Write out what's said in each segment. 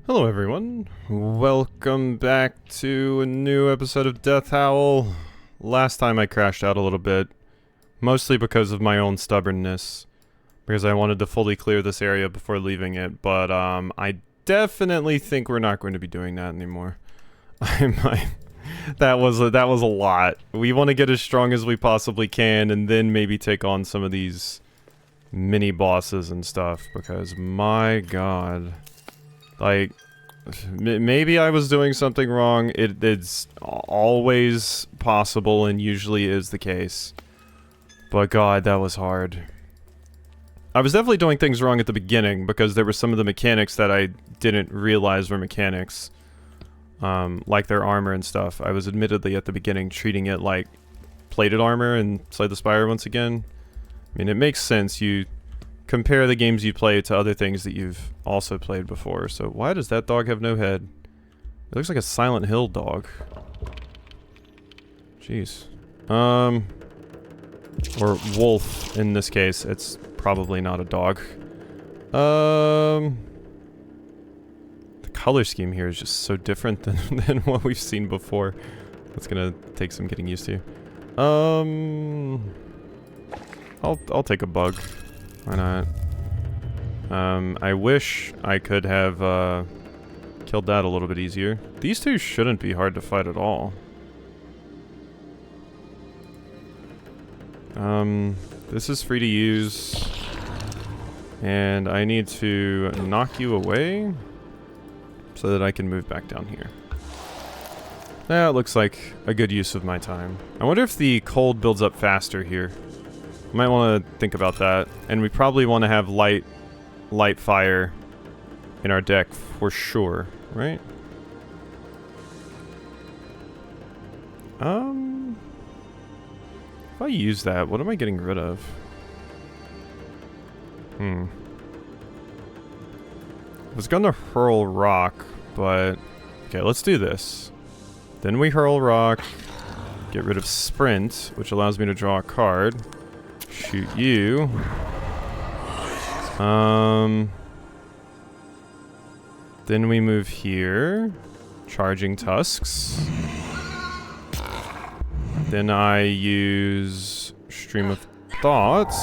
Hello everyone, welcome back to a new episode of Death Howl. Last time I crashed out a little bit, mostly because of my own stubbornness, because I wanted to fully clear this area before leaving it, but I definitely think we're not going to be doing that anymore. That was a lot. We want to get as strong as we possibly can and then maybe take on some of these mini bosses and stuff, because my god. Like, maybe I was doing something wrong. It's always possible and usually is the case. But god, that was hard. I was definitely doing things wrong at the beginning because there were some of the mechanics that I didn't realize were mechanics. Like their armor and stuff. I was admittedly at the beginning treating it like plated armor and Slay the Spire once again. I mean, it makes sense. You compare the games you play to other things that you've also played before. So why does that dog have no head? It looks like a Silent Hill dog. Jeez. Or wolf in this case. It's probably not a dog. The color scheme here is just so different than what we've seen before. It's gonna take some getting used to. I'll take a bug. Why not? I wish I could have, killed that a little bit easier. These two shouldn't be hard to fight at all. This is free to use. And I need to knock you away so that I can move back down here. That looks like a good use of my time. I wonder if the cold builds up faster here. Might want to think about that, and we probably want to have light fire in our deck for sure, right? If I use that, what am I getting rid of? I was gonna hurl rock, but okay, let's do this. Then we hurl rock, get rid of sprint, which allows me to draw a card. Shoot you. Then we move here. Charging tusks. Then I use Stream of Thoughts.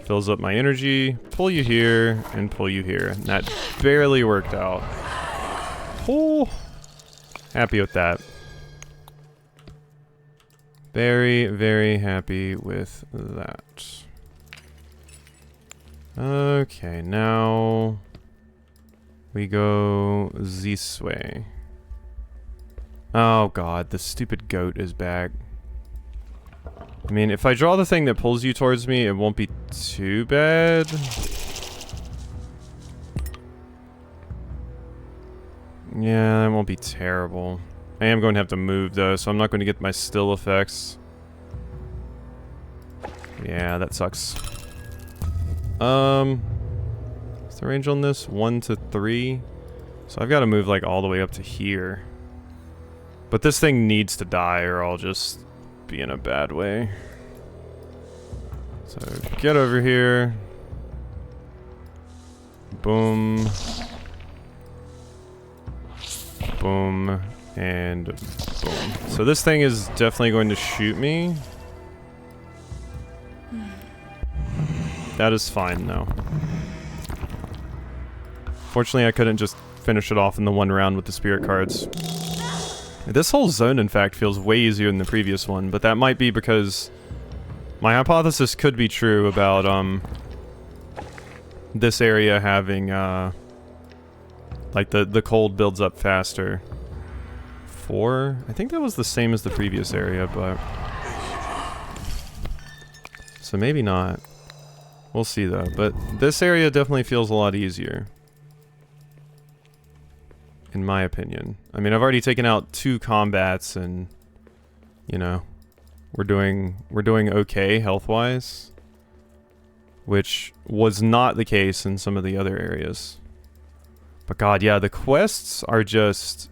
Fills up my energy. Pull you here and pull you here. And that barely worked out. Oh, happy with that. Very, very happy with that. Okay, now we go this way. Oh god, the stupid goat is back. I mean, if I draw the thing that pulls you towards me, it won't be too bad. Yeah, it won't be terrible. I am going to have to move though, so I'm not going to get my still effects. Yeah, that sucks. What's the range on this? 1 to 3. So I've got to move like all the way up to here. But this thing needs to die or I'll just be in a bad way. So get over here. Boom. Boom. And boom. So this thing is definitely going to shoot me. That is fine though. Fortunately, I couldn't just finish it off in the one round with the spirit cards. This whole zone, in fact, feels way easier than the previous one, but that might be because my hypothesis could be true about this area having like the cold builds up faster. 4? I think that was the same as the previous area, but so maybe not. We'll see though, but this area definitely feels a lot easier. In my opinion. I mean, I've already taken out 2 combats and, you know, we're doing okay health-wise, which was not the case in some of the other areas. But god, yeah, the quests are just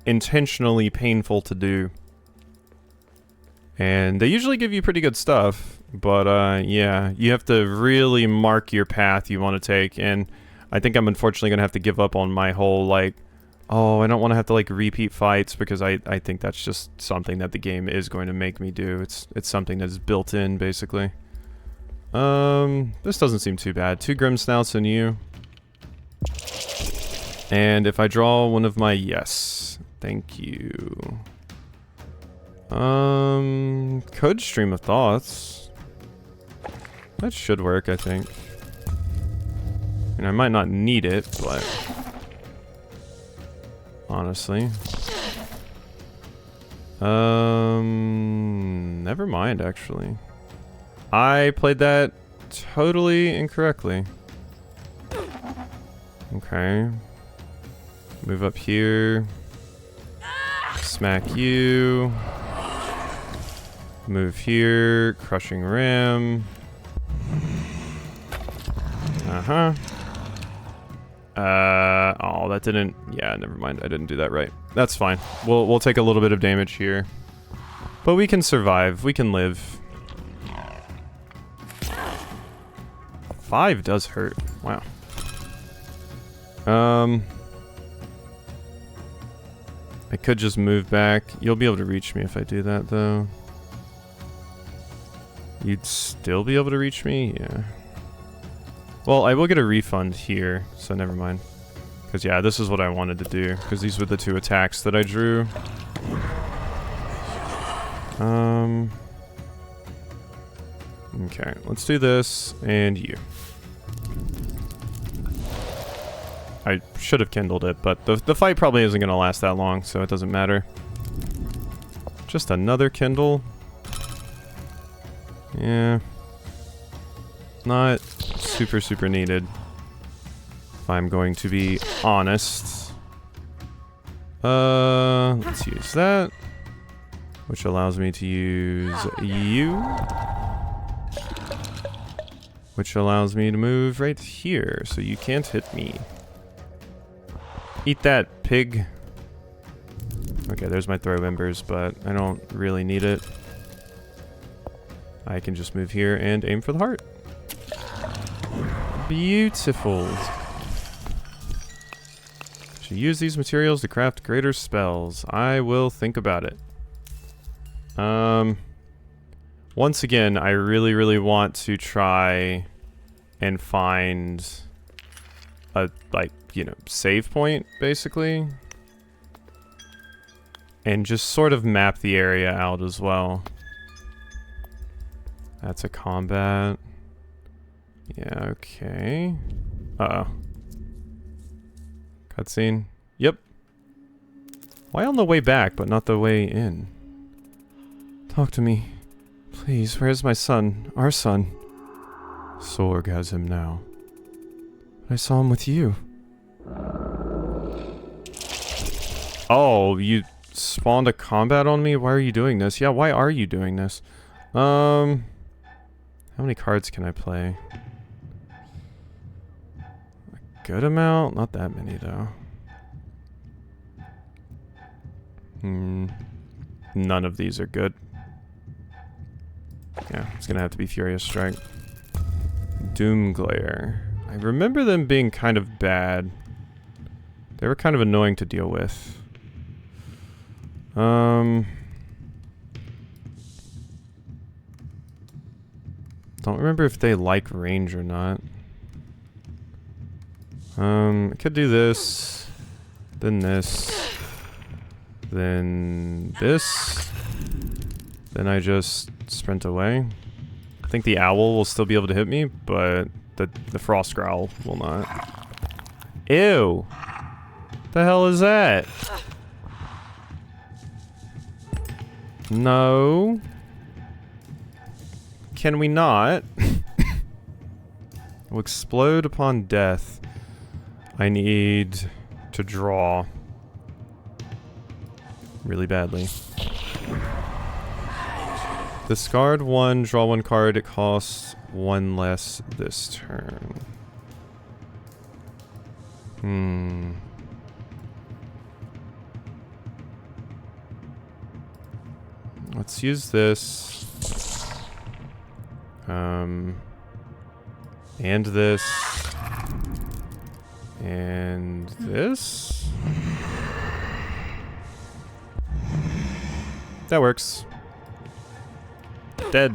intentionally painful to do. And they usually give you pretty good stuff, but yeah, you have to really mark your path you want to take, and I think I'm unfortunately gonna have to give up on my whole, like, oh, I don't want to have to, like, repeat fights, because I think that's just something that the game is going to make me do. It's something that's built in, basically. This doesn't seem too bad. 2 Grimsnouts and you. And if I draw one of my... Yes. Thank you. Could Stream of Thoughts. That should work, I think. And I might not need it, but... honestly. Never mind, actually. I played that totally incorrectly. Okay. Move up here. Smack you. Move here. Crushing Ram. Uh-huh. Oh, that didn't... Yeah, never mind. I didn't do that right. That's fine. We'll take a little bit of damage here. But we can survive. We can live. 5 does hurt. Wow. I could just move back. You'll be able to reach me if I do that, though. You'd still be able to reach me? Yeah. Well, I will get a refund here, so never mind. Because, yeah, this is what I wanted to do. Because these were the 2 attacks that I drew. Okay, let's do this, and you. I should have kindled it, but the fight probably isn't going to last that long, so it doesn't matter. Just another kindle. Yeah. Not super needed, if I'm going to be honest. Let's use that, which allows me to use you, which allows me to move right here, so you can't hit me. Eat that, pig. Okay, there's my throw embers, but I don't really need it. I can just move here and aim for the heart. Beautiful. Should use these materials to craft greater spells. I will think about it. Once again, I really want to try and find a, like, you know, save point, basically. And just sort of map the area out as well. That's a combat. Yeah, okay. Uh-oh. Cutscene. Yep. Why on the way back, but not the way in? Talk to me. Please, where's my son? Our son. Sorg has him now. I saw him with you. Oh, you spawned a combat on me? Why are you doing this? Yeah, why are you doing this? How many cards can I play? A good amount? Not that many, though. None of these are good. Yeah, it's gonna have to be Furious Strike. Doomglare. I remember them being kind of bad. They were kind of annoying to deal with. Don't remember if they like range or not. I could do this, then this, then this, then I just sprint away. I think the owl will still be able to hit me, but the Frostgrowl will not. Ew! The hell is that? No. Can we not? Will explode upon death. I need to draw really badly. Discard 1, draw 1 card. It costs 1 less this turn. Let's use this. And this. And this? That works. Dead.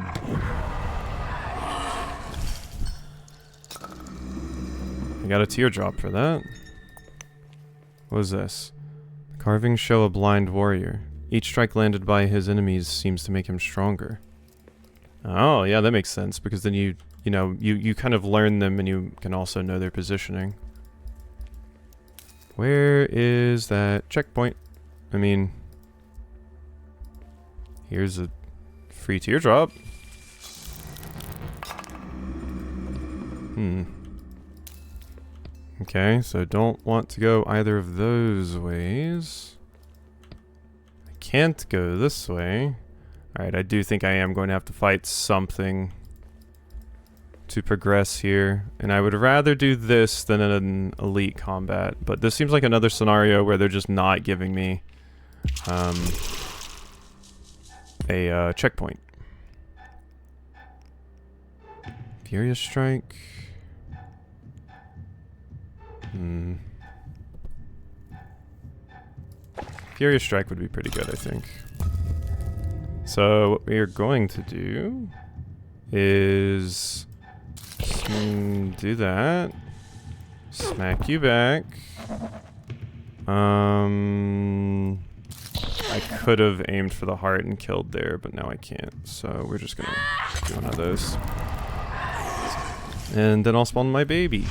I got a teardrop for that. What is this? Carvings show a blind warrior. Each strike landed by his enemies seems to make him stronger. Oh, yeah, that makes sense, because then you know, you kind of learn them and you can also know their positioning. Where is that checkpoint? I mean, here's a free teardrop. Okay, so don't want to go either of those ways. I can't go this way. Alright, I do think I am going to have to fight something to progress here. And I would rather do this than an elite combat. But this seems like another scenario where they're just not giving me a checkpoint. Furious Strike. Furious Strike would be pretty good, I think. So what we are going to do is do that. Smack you back. I could have aimed for the heart and killed there, but now I can't. So we're just gonna do one of those. And then I'll spawn my baby.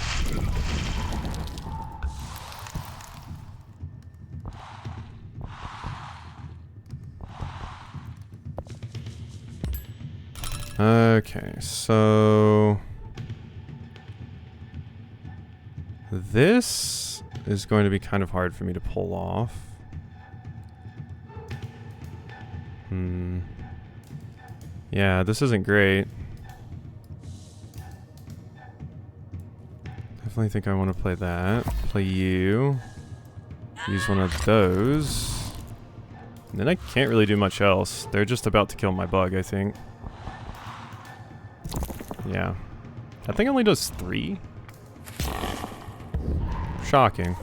Okay, so this is going to be kind of hard for me to pull off. Yeah, this isn't great. Definitely think I want to play that. Play you. Use one of those. And then I can't really do much else. They're just about to kill my bug, I think. Yeah. That thing only does 3? Shocking.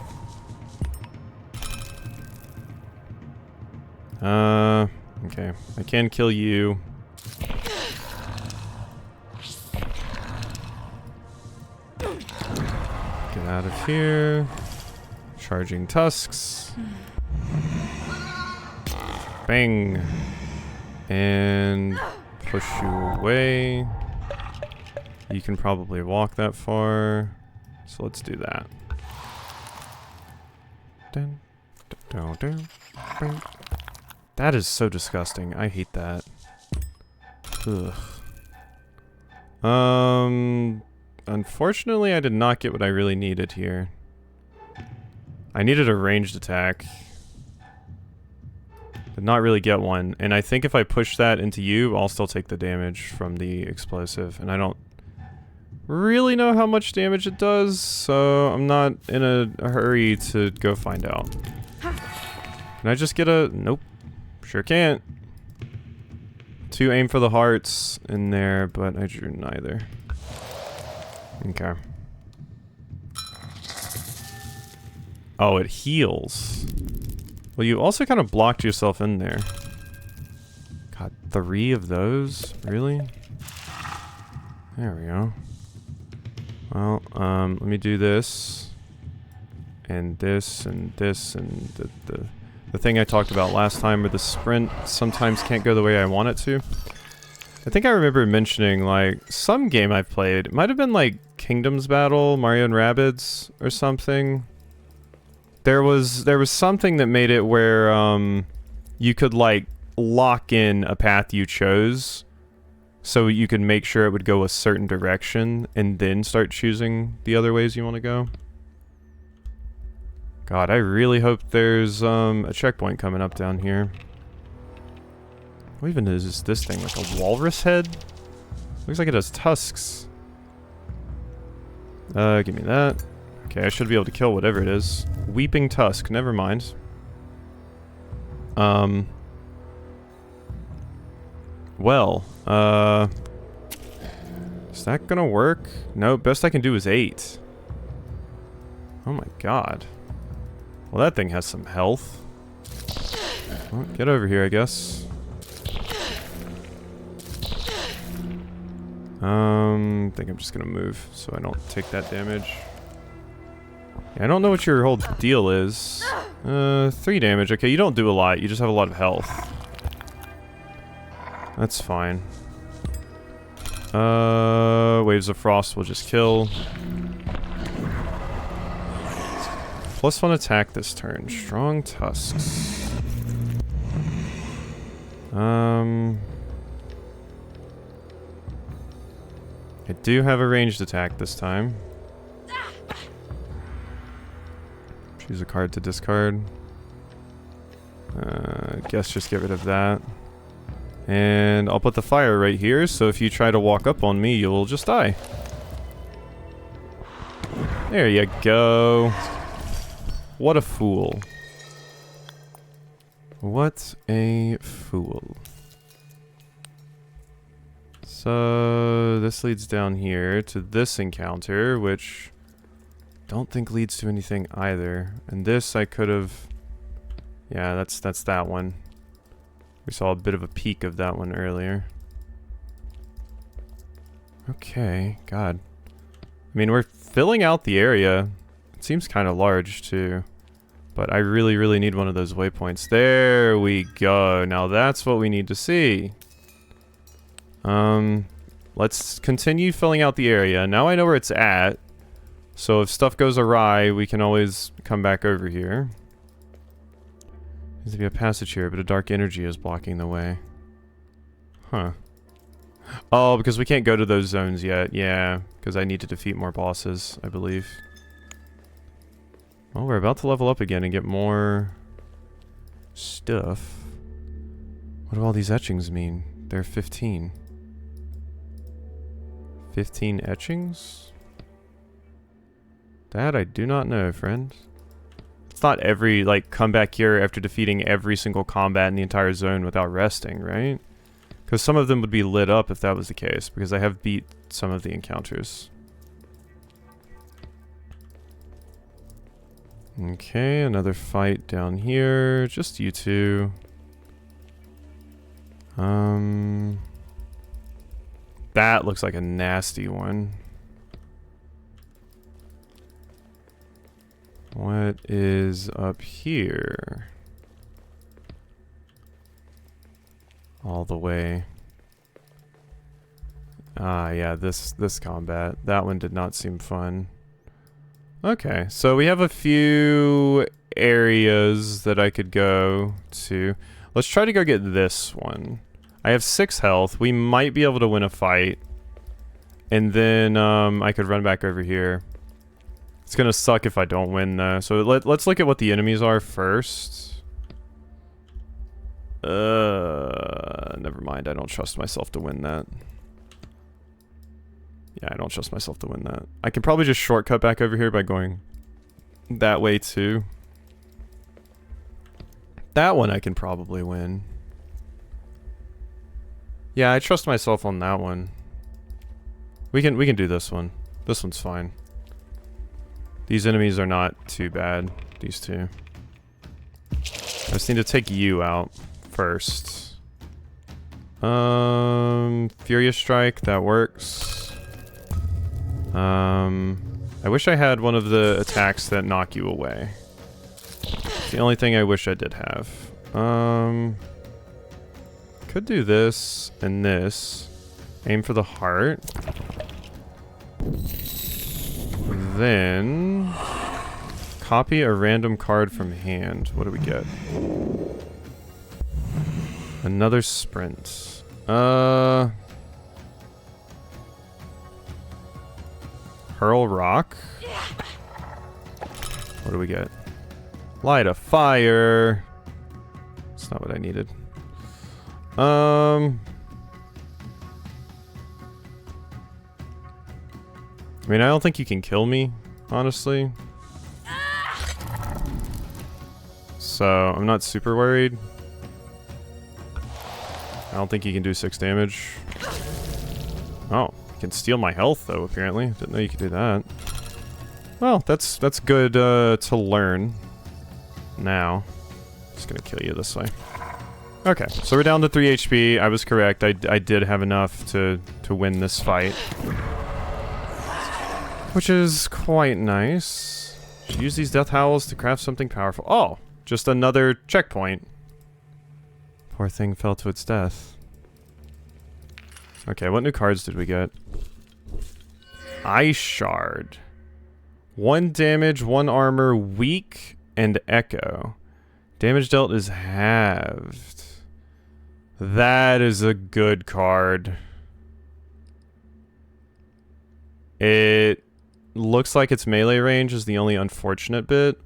Okay. I can kill you. Get out of here. Charging tusks. Bang. And push you away. You can probably walk that far. So let's do that. Dun, dun, dun, dun. That is so disgusting. I hate that. Ugh. Unfortunately, I did not get what I really needed here. I needed a ranged attack. Did not really get one. And I think if I push that into you, I'll still take the damage from the explosive. And I don't really know how much damage it does, so I'm not in a hurry to go find out. Can I just get a... Nope. Sure can't. 2 aim for the hearts in there, but I drew neither. Okay. Oh, it heals. Well, you also kind of blocked yourself in there. God, 3 of those? Really? There we go. Well, let me do this. And this, and this, and the thing I talked about last time where the sprint sometimes can't go the way I want it to. I think I remember mentioning, like, some game I've played. It might have been, like, Kingdoms Battle, Mario and Rabbids, or something. There was something that made it where, you could, like, lock in a path you chose, so you could make sure it would go a certain direction, and then start choosing the other ways you want to go. God, I really hope there's a checkpoint coming up down here. What even is this thing? Like a walrus head? Looks like it has tusks. Give me that. Okay, I should be able to kill whatever it is. Weeping tusk, never mind. Well, is that gonna work? No, best I can do is 8. Oh my god. Well, that thing has some health. Well, get over here, I guess. I think I'm just gonna move so I don't take that damage. Yeah, I don't know what your whole deal is. 3 damage. Okay, you don't do a lot. You just have a lot of health. That's fine. Waves of Frost will just kill. +1 attack this turn. Strong Tusks. I do have a ranged attack this time. Choose a card to discard. Guess just get rid of that. And I'll put the fire right here, so if you try to walk up on me, you'll just die. There you go. What a fool. What a fool. So this leads down here to this encounter, which don't think leads to anything either. And this I could have... Yeah, that's that one. We saw a bit of a peek of that one earlier. Okay, God. I mean, we're filling out the area. It seems kind of large, too. But I really, really need one of those waypoints. There we go. Now that's what we need to see. Let's continue filling out the area. Now I know where it's at. So if stuff goes awry, we can always come back over here. Needs to be a passage here, but a dark energy is blocking the way. Huh. Oh, because we can't go to those zones yet. Yeah, because I need to defeat more bosses, I believe. Well, we're about to level up again and get more stuff. What do all these etchings mean? They're 15. 15 etchings? That I do not know, friend. It's not every, like, come back here after defeating every single combat in the entire zone without resting, right? Because some of them would be lit up if that was the case, because I have beat some of the encounters. Okay, another fight down here. Just you two. That looks like a nasty one. What is up here? All the way. Ah, yeah, this combat. That one did not seem fun. Okay, so we have a few areas that I could go to. Let's try to go get this one. I have 6 health. We might be able to win a fight. And then I could run back over here. It's gonna suck if I don't win though. So let's look at what the enemies are first. Never mind. I don't trust myself to win that. Yeah, I don't trust myself to win that. I can probably just shortcut back over here by going that way too. That one I can probably win. Yeah, I trust myself on that one. We can do this one. This one's fine. These enemies are not too bad. These two. I just need to take you out first. Furious Strike, that works. I wish I had one of the attacks that knock you away. It's the only thing I wish I did have. Could do this and this. Aim for the heart. Then copy a random card from hand. What do we get? Another sprint. Hurl rock. What do we get? Light a fire. That's not what I needed. I mean, I don't think you can kill me, honestly. So, I'm not super worried. I don't think you can do 6 damage. Oh, you can steal my health, though, apparently. Didn't know you could do that. Well, that's good to learn. Now, just gonna kill you this way. Okay, so we're down to 3 HP. I was correct. I did have enough to win this fight, which is quite nice. Should use these death howls to craft something powerful. Oh, just another checkpoint. Poor thing fell to its death. Okay, what new cards did we get? Ice Shard. 1 damage, 1 armor, weak, and echo. Damage dealt is halved. That is a good card. It looks like its melee range is the only unfortunate bit.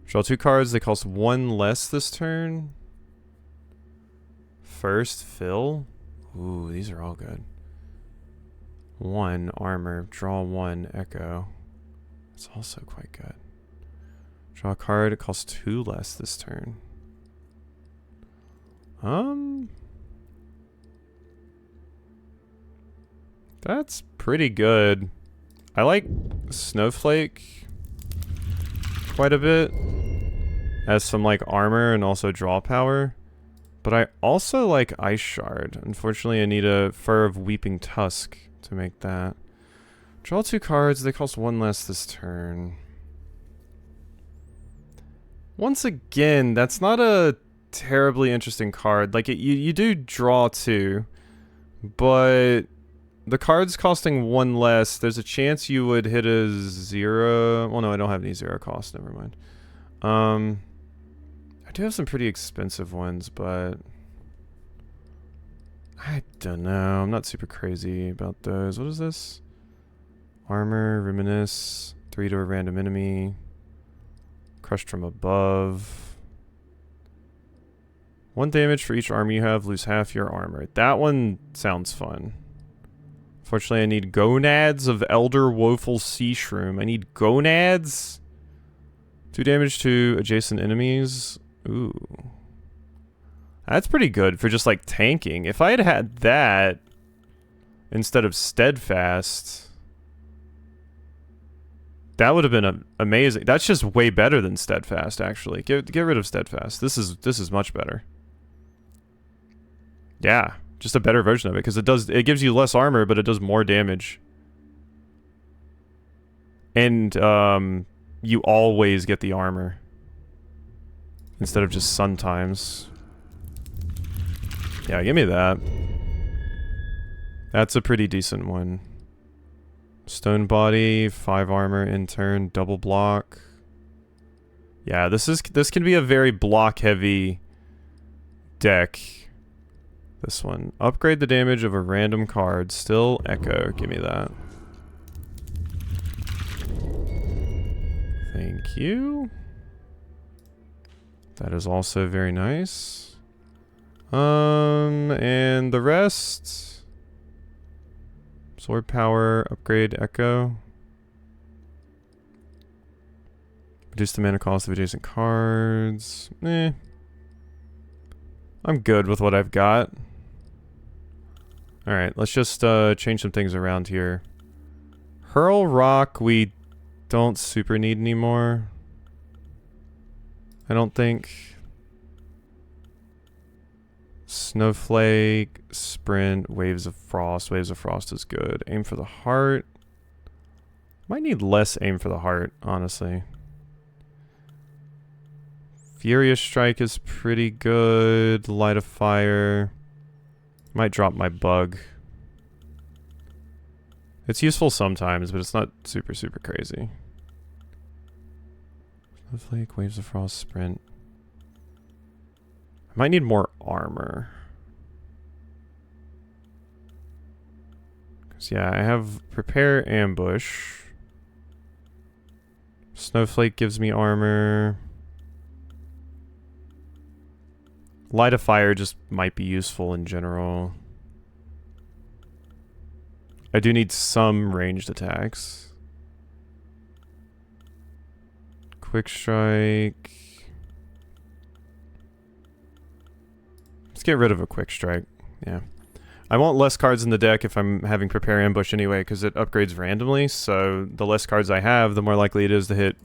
Draw 2 cards, they cost 1 less this turn. First fill. Ooh, these are all good. 1 armor, draw 1 echo. It's also quite good. Draw a card, it costs 2 less this turn. That's pretty good. I like Snowflake quite a bit. Has some like armor and also draw power. But I also like Ice Shard. Unfortunately, I need a Fur of Weeping Tusk to make that. Draw 2 cards, they cost 1 less this turn. Once again, that's not a terribly interesting card. Like, you do draw 2, but the cards costing 1 less, there's a chance you would hit a 0. Well, no, I don't have any 0 cost, never mind. I do have some pretty expensive ones, but I don't know. I'm not super crazy about those. What is this? Armor, Reminisce, 3 to a random enemy. Crushed from above. 1 damage for each armor you have, lose half your armor. That one sounds fun. Fortunately, I need Gonads of Elder Woeful Sea Shroom. I need Gonads. 2 damage to adjacent enemies. Ooh. That's pretty good for just like tanking. If I had had that instead of Steadfast, that would have been amazing. That's just way better than Steadfast, actually. Get rid of Steadfast. This is much better. Yeah, just a better version of it, because it gives you less armor, but it does more damage. And you always get the armor instead of just sometimes. Yeah, give me that. That's a pretty decent one. Stone body, 5 armor in turn, double block. Yeah, this can be a very block heavy deck. This one. Upgrade the damage of a random card. Still echo. Give me that. Thank you. That is also very nice. And the rest. Absorb power, upgrade echo. Reduce the mana cost of adjacent cards. I'm good with what I've got. Alright, let's just change some things around here. Hurl Rock we don't super need anymore. I don't think. Snowflake, Sprint, Waves of Frost. Waves of Frost is good. Aim for the Heart. Might need less Aim for the Heart, honestly. Furious Strike is pretty good. Light of Fire. Might drop my Bug. It's useful sometimes, but it's not super, super crazy. Snowflake, Waves of Frost, Sprint. I might need more armor. Because, yeah, I have Prepare Ambush. Snowflake gives me armor. Light of Fire just might be useful in general. I do need some ranged attacks. Quick Strike. Let's get rid of a Quick Strike. Yeah. I want less cards in the deck if I'm having Prepare Ambush anyway, because it upgrades randomly, so the less cards I have, the more likely it is to hit,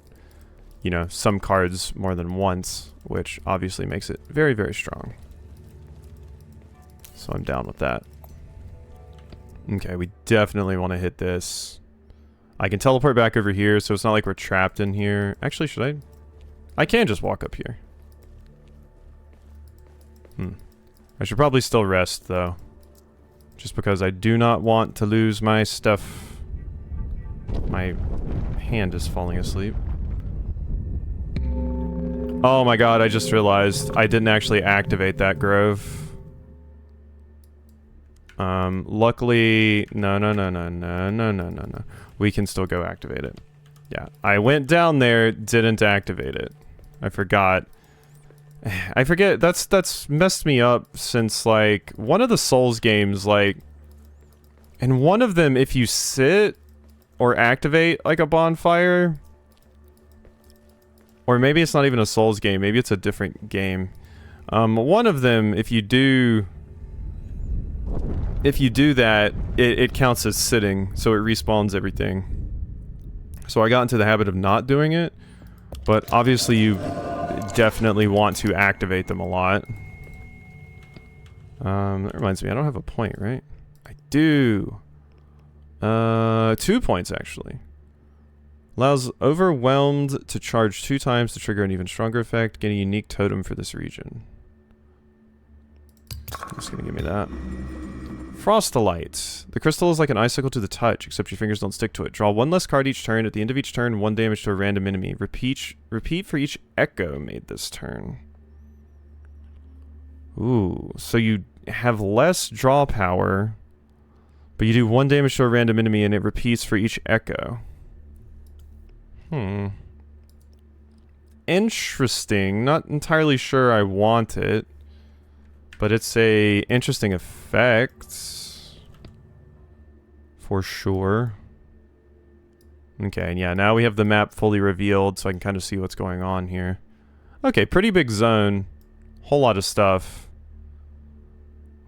you know, some cards more than once, which obviously makes it very, very strong. So I'm down with that. Okay, we definitely want to hit this. I can teleport back over here, so it's not like we're trapped in here. Actually, should I? I can just walk up here. I should probably still rest, though. Just because I do not want to lose my stuff. My hand is falling asleep. Oh my god, I just realized I didn't actually activate that grove. Luckily... No. We can still go activate it. Yeah, I went down there, didn't activate it. I forgot. I forget, that's messed me up since, like, one of the Souls games, like... In one of them, if you sit or activate, like, a bonfire... Or maybe it's not even a Souls game, maybe it's a different game. One of them, if you do that, it counts as sitting, so it respawns everything. So I got into the habit of not doing it, but obviously you definitely want to activate them a lot. That reminds me, I don't have a point, right? I do. 2 points, actually. Allows Overwhelmed to charge 2 times to trigger an even stronger effect. Get a unique totem for this region. Just gonna give me that. Frostolite. The crystal is like an icicle to the touch, except your fingers don't stick to it. Draw 1 less card each turn. At the end of each turn, 1 damage to a random enemy. Repeat for each echo made this turn. Ooh, so you have less draw power, but you do 1 damage to a random enemy and it repeats for each echo. Interesting. Not entirely sure I want it, but it's a interesting effect. For sure. Okay, and yeah, now we have the map fully revealed, so I can kind of see what's going on here. Okay, pretty big zone. Whole lot of stuff.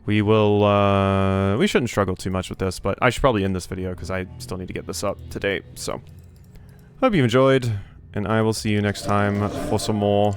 We will, we shouldn't struggle too much with this, but I should probably end this video because I still need to get this up to date, so... Hope you enjoyed, and I will see you next time for some more